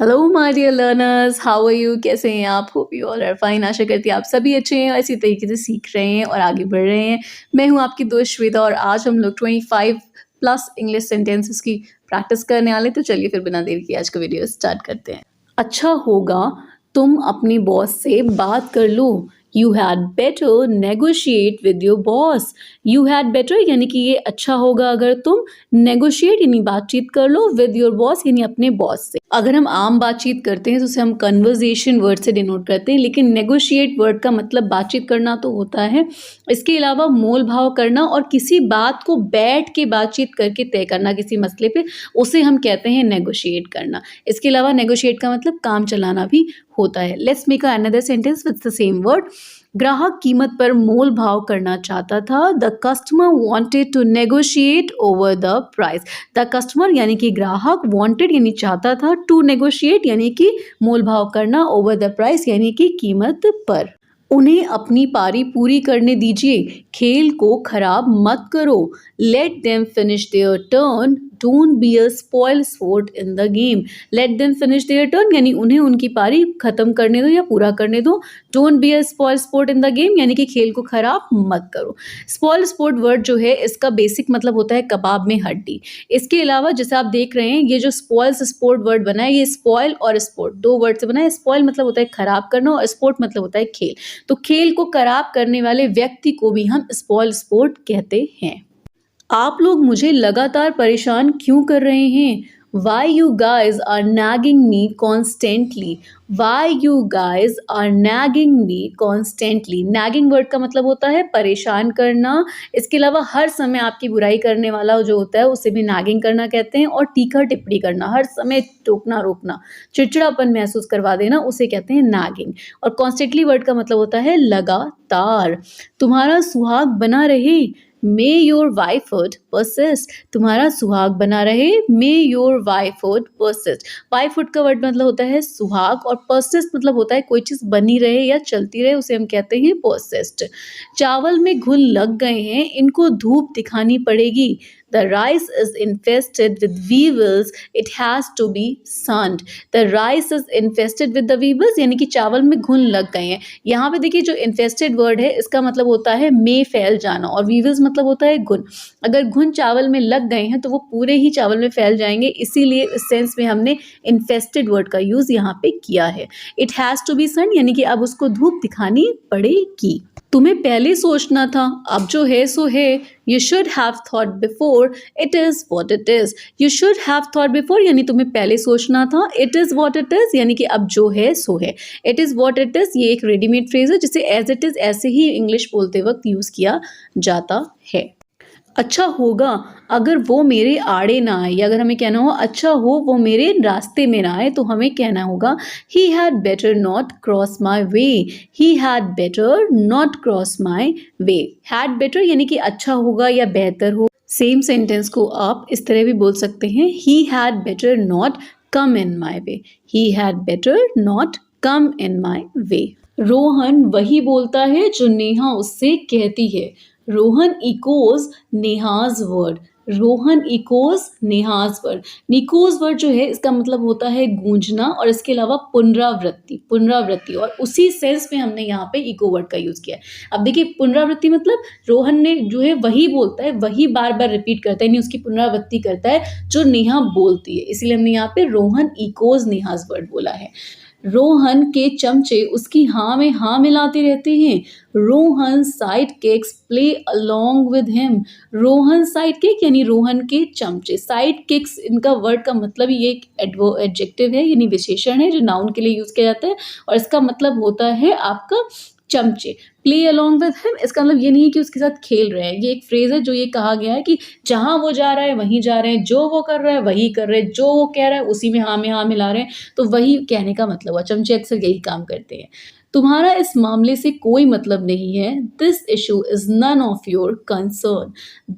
Hello my dear learners, how are you? कैसे हैं आप? Hope you all are fine. आशा करती हैं आप सभी अच्छे हैं और इसी तरीके से सीख रहे हैं और आगे बढ़ रहे हैं। मैं हूं आपकी दोस्त श्वेता और आज हम लोग 25 प्लस इंग्लिश सेंटेंसेस की प्रैक्टिस करने वाले। तो चलिए फिर बिना देर किए आज का वीडियो स्टार्ट करते हैं। अच्छा होगा तुम अपने बॉस से बात कर लो। You had better negotiate with your boss. You had better यानी कि ये अच्छा होगा अगर तुम नेगोशिएट यानी बातचीत कर लो विद योर बॉस यानी अपने बॉस से। अगर हम आम बातचीत करते हैं तो उसे हम कन्वर्जेशन वर्ड से डिनोट करते हैं, लेकिन नेगोशिएट वर्ड का मतलब बातचीत करना तो होता है। इसके अलावा मोल भाव करना और किसी बात को बैठ के बातचीत करके तय करना किसी मसले पे, उसे हम कहते हैं नेगोशिएट करना। इसके अलावा नेगोशिएट का मतलब काम चलाना भी होता है। Let's make another sentence with the same word. ग्राहक कीमत पर मोल भाव करना चाहता था। The customer wanted to negotiate over the price. The customer यानी कि ग्राहक, वॉन्टेड यानी चाहता था, टू नेगोशिएट यानी कि मोल भाव करना, ओवर द प्राइस यानी कि कीमत पर। उन्हें अपनी पारी पूरी करने दीजिए, खेल को खराब मत करो। Let them finish there turn, don't be a spoil sport in the game. Let them finish there turn यानी उन्हें उनकी पारी खत्म करने दो या पूरा करने दो। Don't be a spoil sport in the game यानी कि खेल को खराब मत करो। स्पॉइल स्पोर्ट वर्ड जो है इसका बेसिक मतलब होता है कबाब में हड्डी। इसके अलावा जैसे आप देख रहे हैं ये जो स्पॉइल्स स्पोर्ट वर्ड बना है, ये स्पॉइल और स्पोर्ट दो वर्ड से बना है। स्पॉइल मतलब होता है खराब करना और स्पोर्ट मतलब होता है खेल। तो खेल को खराब करने वाले व्यक्ति को भी हम स्पॉइल स्पोर्ट कहते हैं। आप लोग मुझे लगातार परेशान क्यों कर रहे हैं? Why you guys are nagging me constantly? Why you guys are nagging me constantly? Nagging word का मतलब होता है परेशान करना। इसके अलावा हर समय आपकी बुराई करने वाला जो होता है उसे भी nagging करना कहते हैं। और टीका टिप्पणी करना, हर समय टोकना रोकना, चिड़चिड़ापन महसूस करवा देना, उसे कहते हैं nagging। और constantly word का मतलब होता है लगातार। तुम्हारा सुहाग बना रहे। May your wifehood persist. तुम्हारा सुहाग बना रहे। May your wifehood persist. वाइफहुड का वर्ड मतलब होता है सुहाग और परसिस्ट मतलब होता है कोई चीज़ बनी रहे या चलती रहे, उसे हम कहते हैं परसिस्ट। चावल में घुन लग गए हैं, इनको धूप दिखानी पड़ेगी। The rice is infested with weevils. It has to be sunned. The rice is infested with the weevils यानी कि चावल में घुन लग गए हैं। यहाँ पे देखिए जो infested word है इसका मतलब होता है में फैल जाना और weevils मतलब होता है घुन। अगर घुन चावल में लग गए हैं तो वो पूरे ही चावल में फैल जाएंगे, इसीलिए इस सेंस में हमने infested word का यूज यहाँ पे किया है। It has to be sunned यानी कि अब उसको धूप दिखानी पड़ेगी। तुम्हें पहले सोचना था, अब जो है सो है। You should have thought before. It is what it is. You should have thought before यानी तुम्हें पहले सोचना था। It is what it is यानी कि अब जो है सो है। It is what it is ये एक रेडीमेड फ्रेज है जिसे as it is ऐसे ही इंग्लिश बोलते वक्त यूज किया जाता है। अच्छा होगा अगर वो मेरे आड़े ना आए, या अगर हमें कहना हो अच्छा हो वो मेरे रास्ते में ना आए तो हमें कहना होगा he had better not cross my way. He had better not cross my way. had better यानी कि अच्छा होगा या बेहतर हो। सेम सेंटेंस को आप इस तरह भी बोल सकते हैं he had better not come in my way. He had better not come in my way. Rohan वही बोलता है जो नेहा उससे कहती है। Rohan echoes Neha's word. Rohan echoes Neha's word. निकोज वर्ड जो है इसका मतलब होता है गूंजना और इसके अलावा पुनरावृत्ति। पुनरावृत्ति और उसी सेंस में हमने यहाँ पे इको वर्ड का यूज किया है। अब देखिए पुनरावृत्ति मतलब रोहन ने जो है वही बोलता है, वही बार बार रिपीट करता है, यानी उसकी पुनरावृत्ति करता है जो नेहा बोलती है, इसलिए हमने यहाँ पे रोहन इकोज नेहाज वर्ड बोला है। रोहन के चमचे उसकी हाँ में हाँ मिलाते रहते हैं। Rohan side cakes play along with him. Rohan side cake यानी रोहन के चमचे। साइड केक्स इनका वर्ड का मतलब ये एक एडजेक्टिव है यानी विशेषण है जो नाउन के लिए यूज किया जाता है और इसका मतलब होता है आपका चमचे। प्ले अलोंग विद हिम इसका मतलब ये नहीं है कि उसके साथ खेल रहे हैं, ये एक फ्रेज है जो ये कहा गया है कि जहां वो जा रहा है वहीं जा रहे हैं, जो वो कर रहा है वही कर रहे हैं, जो वो कह रहा है उसी में हाँ मिला रहे हैं, तो वही कहने का मतलब हुआ। चमचे अक्सर यही काम करते हैं। तुम्हारा इस मामले से कोई मतलब नहीं है। This issue is none of your concern.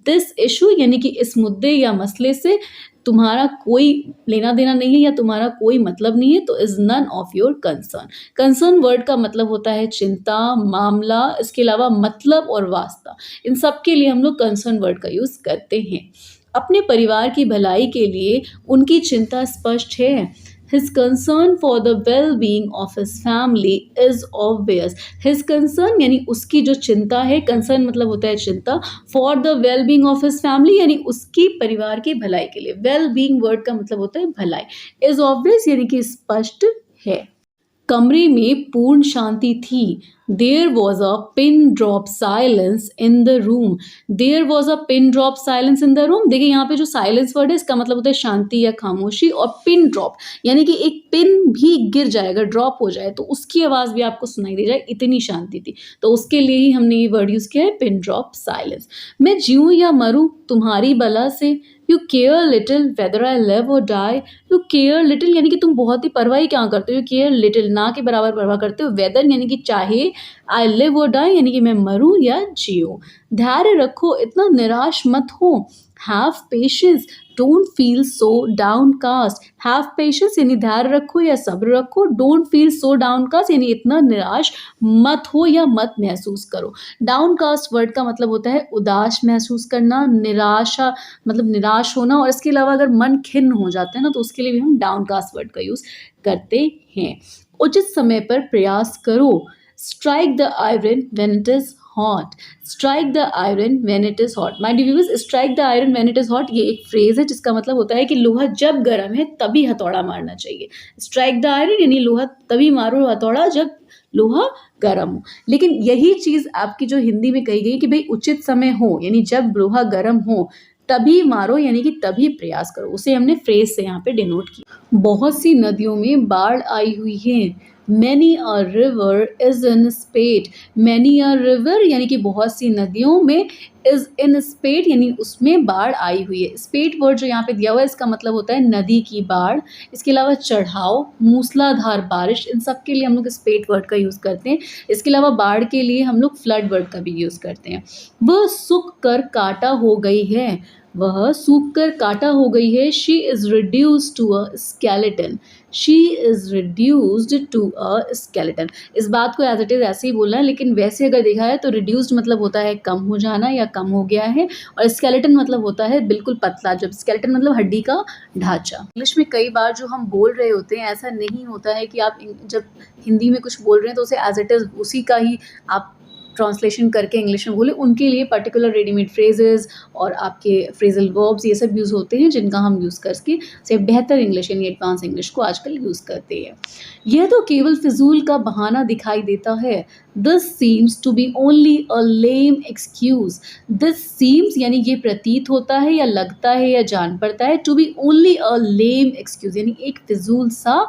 This issue यानी कि इस मुद्दे या मसले से तुम्हारा कोई लेना देना नहीं है या तुम्हारा कोई मतलब नहीं है, तो is none of your concern. Concern word का मतलब होता है चिंता, मामला, इसके अलावा मतलब और वास्ता। इन सब के लिए हम लोग कंसर्न वर्ड का यूज करते हैं। अपने परिवार की भलाई के लिए उनकी चिंता स्पष्ट है। His concern for the well-being of his family is obvious. His concern यानी उसकी जो चिंता है, concern मतलब होता है चिंता, for the well-being of his family यानी उसकी परिवार की भलाई के लिए, well-being word का मतलब होता है भलाई, is obvious यानी कि स्पष्ट है। कमरे में पूर्ण शांति थी। There was a pin drop silence in the room. There was a pin drop silence in the room. देखिए यहाँ पे जो साइलेंस वर्ड है इसका मतलब होता है शांति या खामोशी, और पिन ड्रॉप यानी कि एक पिन भी गिर जाए, अगर ड्रॉप हो जाए तो उसकी आवाज़ भी आपको सुनाई दे जाए, इतनी शांति थी। तो उसके लिए ही हमने ये वर्ड यूज़ किया है, पिन ड्रॉप साइलेंस। मैं जीऊँ या मरूँ तुम्हारी बला से, you care little whether I live और डाई। यू केयर लिटिल यानी कि तुम बहुत ही परवाह ही क्या करते हो, यू केयर लिटिल ना के बराबर परवाह करते हो, वेदर यानी कि चाहे, आई लिव और डाई यानी कि मैं मरूं या जियो। धैर्य रखो, इतना निराश मत हो, have patience, don't feel so downcast. Have patience यानी धैर्य रखो या सब्र रखो, डोंट फील सो डाउनकास्ट यानी इतना निराश मत हो या मत महसूस करो। डाउनकास्ट वर्ड का मतलब होता है उदास महसूस करना, निराशा मतलब निराश होना, और इसके अलावा अगर मन खिन्न हो जाता है ना तो उसके लिए भी हम डाउनकास्ट वर्ड का यूज़ करते हैं। उचित समय पर प्रयास करो, strike the iron when it is hot. Strike the iron when it is hot. My dear viewers, strike the iron when it is hot ये एक फ्रेज है जिसका मतलब होता है कि लोहा जब गर्म है तभी हथौड़ा मारना चाहिए। स्ट्राइक द आयरन यानी लोहा तभी मारो हथौड़ा जब लोहा गर्म हो। लेकिन यही चीज़ आपकी जो हिंदी में कही गई कि भाई उचित समय हो यानी जब लोहा गर्म हो तभी मारो यानी कि तभी प्रयास करो, उसे हमने फ्रेज से यहाँ पे डिनोट किया। बहुत सी नदियों में बाढ़ आई हुई है। Many a river is in स्पेट। Many a river यानी कि बहुत सी नदियों में, इज इन स्पेट यानी उसमें बाढ़ आई हुई है। स्पेट वर्ड जो यहाँ पे दिया हुआ है इसका मतलब होता है नदी की बाढ़। इसके अलावा चढ़ाव, मूसलाधार बारिश, इन सब के लिए हम लोग स्पेट वर्ड का यूज़ करते हैं। इसके अलावा बाढ़ के लिए हम लोग फ्लड वर्ड का भी यूज़ करते हैं। वह सूख कर काटा हो गई है। वह सूख कर काटा हो गई है। She is reduced to a skeleton. She is reduced to a skeleton. इस बात को एज इट इज़ ऐसे ही बोलना है, लेकिन वैसे अगर देखा है तो रिड्यूस्ड मतलब होता है कम हो जाना या कम हो गया है, और स्केलेटन मतलब होता है बिल्कुल पतला, जब स्केलेटन मतलब हड्डी का ढांचा। इंग्लिश में कई बार जो हम बोल रहे होते हैं ऐसा नहीं होता है कि आप जब हिंदी में कुछ बोल रहे हैं तो उसे एज इट इज़ उसी का ही आप ट्रांसलेशन करके इंग्लिश में बोले। उनके लिए पर्टिकुलर रेडीमेड फ्रेजेस और आपके फ्रेजल वर्ब्स ये सब यूज़ होते हैं जिनका हम यूज़ करके से बेहतर इंग्लिश यानी एडवांस इंग्लिश को आजकल यूज़ करते हैं। यह तो केवल फिजूल का बहाना दिखाई देता है। This seems to be only a lame excuse. This seems यानी ये प्रतीत होता है या लगता है या जान पड़ता है, to be only a lame excuse यानी एक फिजूल सा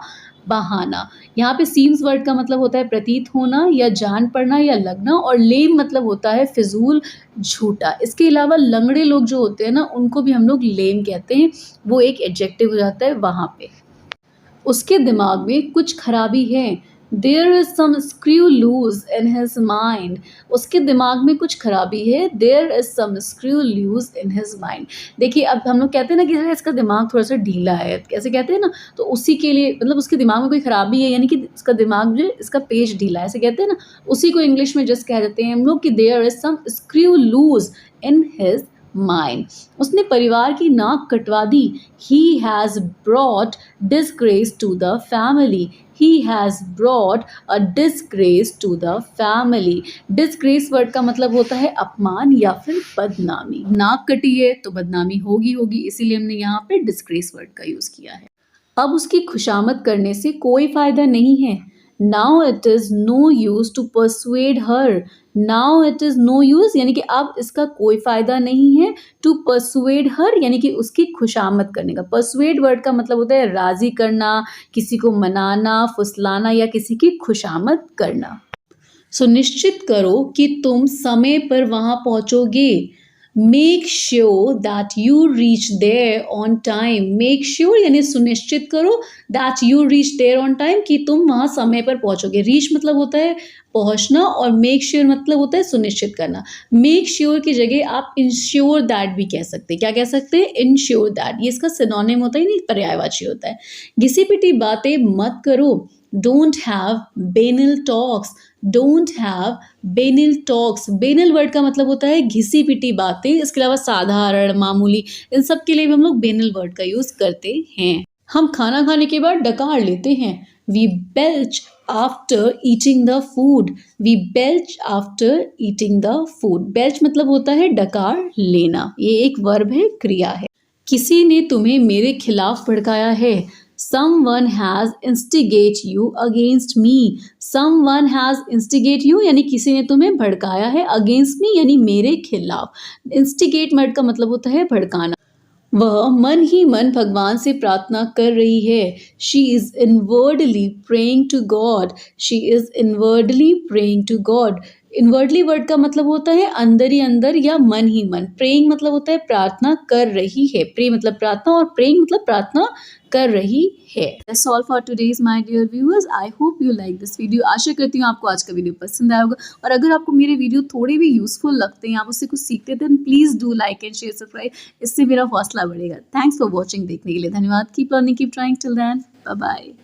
बहाना। यहाँ पे सीम्स वर्ड का मतलब होता है प्रतीत होना या जान पड़ना या लगना, और लेम मतलब होता है फिजूल, झूठा। इसके अलावा लंगड़े लोग जो होते हैं ना उनको भी हम लोग लेम कहते हैं, वो एक एडजेक्टिव हो जाता है वहाँ पे। उसके दिमाग में कुछ खराबी है। There is some screw loose in his mind. उसके दिमाग में कुछ खराबी है। There is some screw loose in his mind. देखिए अब हम लोग कहते हैं ना कि इसका दिमाग थोड़ा सा ढीला है, कैसे कहते हैं ना, तो उसी के लिए मतलब उसके दिमाग में कोई खराबी है यानी कि इसका दिमाग जो इसका पेज ढीला है, ऐसे कहते हैं ना, उसी को इंग्लिश में जस्ट कह देते हैं हम लोग कि there is some screw loose in his mind. उसने परिवार की नाक कटवा दी। He has brought disgrace to the family. He has brought a disgrace to the family. Disgrace word का मतलब होता है अपमान या फिर बदनामी। नाक कटी है तो बदनामी होगी होगी, इसीलिए हमने यहाँ पे disgrace वर्ड का यूज़ किया है। अब उसकी खुशामद करने से कोई फ़ायदा नहीं है। Now it is no use to persuade her. Now it is no use यानी कि अब इसका कोई फ़ायदा नहीं है। To persuade her यानी कि उसकी खुशामद करने का। persuade वर्ड का मतलब होता है राज़ी करना, किसी को मनाना, फुसलाना या किसी की खुशामद करना। सुनिश्चित करो कि तुम समय पर वहाँ पहुँचोगे। Make sure that you reach there on time. Make sure यानी सुनिश्चित करो, that you reach there on time कि तुम वहाँ समय पर पहुँचोगे। रीच मतलब होता है पहुँचना, और मेक श्योर मतलब होता है सुनिश्चित करना। मेक श्योर की जगह आप इंश्योर दैट भी कह सकते हैं। क्या कह सकते हैं? Ensure that. ये इसका सिनोनिम होता है, नहीं पर्यायवाची होता है। घिसी पिटी बातें मत करो। Don't have banal talks. Don't have banal talks. Banal word का मतलब होता है घिसी पिटी बातें। इसके अलावा साधारण, मामूली, इन सब के लिए भी हम लोग बेनिल वर्ड का यूज़ करते हैं। हम खाना खाने के बाद डकार लेते हैं। We belch after eating the food. We belch after eating the food. Belch मतलब होता है डकार लेना। ये एक वर्ब है, क्रिया है। किसी ने तुम्हें मेरे खिलाफ भड़काया है। Someone has instigate you against me. Someone has instigate you यानी किसी ने तुम्हें भड़काया है। against me यानी मेरे खिलाफ। instigate वर्ड का मतलब होता है भड़काना। वह मन ही मन भगवान से प्रार्थना कर रही है। She is inwardly praying to God. She is inwardly praying to God. Inwardly word का मतलब होता है अंदर ही अंदर या मन ही मन। प्रेइंग मतलब होता है प्रार्थना कर रही है। प्रे मतलब प्रार्थना और प्रेइंग मतलब प्रार्थना कर रही है। That's all for today's my dear viewers. I hope you like this video. आशा करती हूँ आपको आज का वीडियो पसंद आया होगा और अगर आपको मेरे वीडियो थोड़े भी यूजफुल लगते हैं, आप उससे कुछ सीखते हैं, then please do like and share, subscribe. इससे मेरा हौसला बढ़ेगा। Thanks for watching. देखने के लिए धन्यवाद। Keep learning, keep trying. Till then, bye bye.